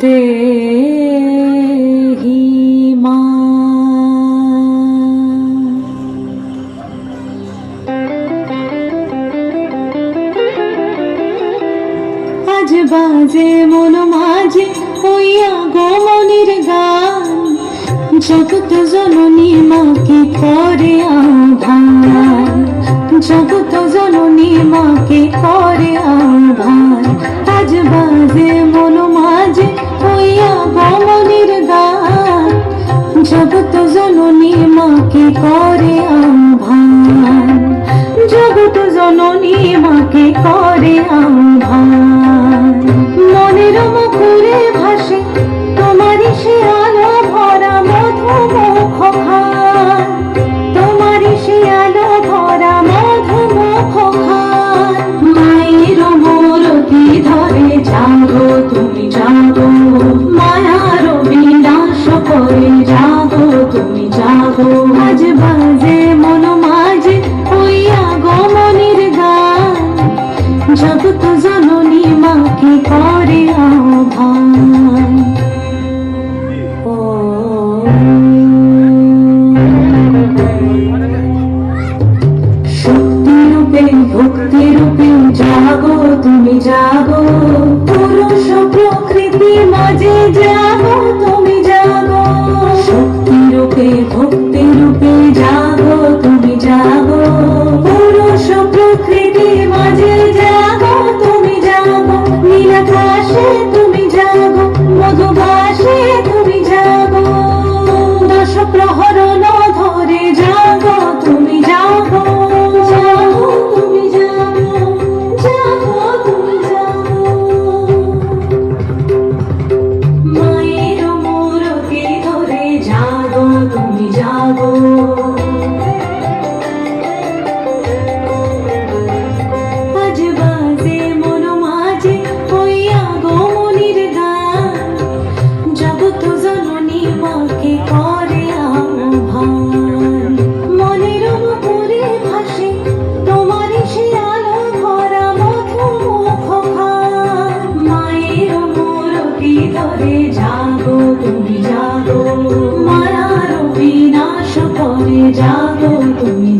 দেহি মা। আজ বাজে মন মাঝে হইয়া গমনের গান, জগৎ জননী মাকে করে আহ্বান, জগৎ জননী মাকে করে আহ্বান। আজ বাজে মন মাঝে হইয়া গমনের গান, জগৎ জননী মাকে করে আহ্বান, জগৎ জননী মাকে করে আহ্বান। মনের মুখরে ভাসে তোমারই সে আলো ভরা মধুমুখ খান, তোমারই সে আলো ভরা মধুমুখ খান। মায়ের মূরতি ধরে জাগো তুমি জাগো, মায়ার বিনাশ করে জাগো তুমি জাগো। আজ বাজে মন মাঝে হইয়া গমনের গান, জগৎ জননী মাকে করে আহ্বান। শক্তি রূপে ভক্তি রূপে জাগো তুমি জাগো, পুরুষ প্রকৃতি মাঝে জাগো তুমি জাগো। শক্তি রূপে ভক্তি রূপে জাগো তুমি জাগো, পুরুষ প্রকৃতি মাঝে জাগো তুমি জাগো। নীলাকাশে তুমি জাগো, মধুবাসে তুমি জাগো, দশ প্রহরণ ধরে জাগো তুমি জাগো, জাগো তুমি জাগো, জাগো তুমি জাগো। মায়ের মূরতি ধরে জাগো তুমি জাগো। আজ বাজে মন মাঝে হইয়া গমনের গান, জগৎ জননী মাকে করে আহ্বান। মনের মুখরে ভাসে তোমারই সে আলো ভরা মধুমুখ খান। মায়ের মূরতি ধরে জাগো তুমি জাগো, মায়ার বিনাশ করে জাগো তুমি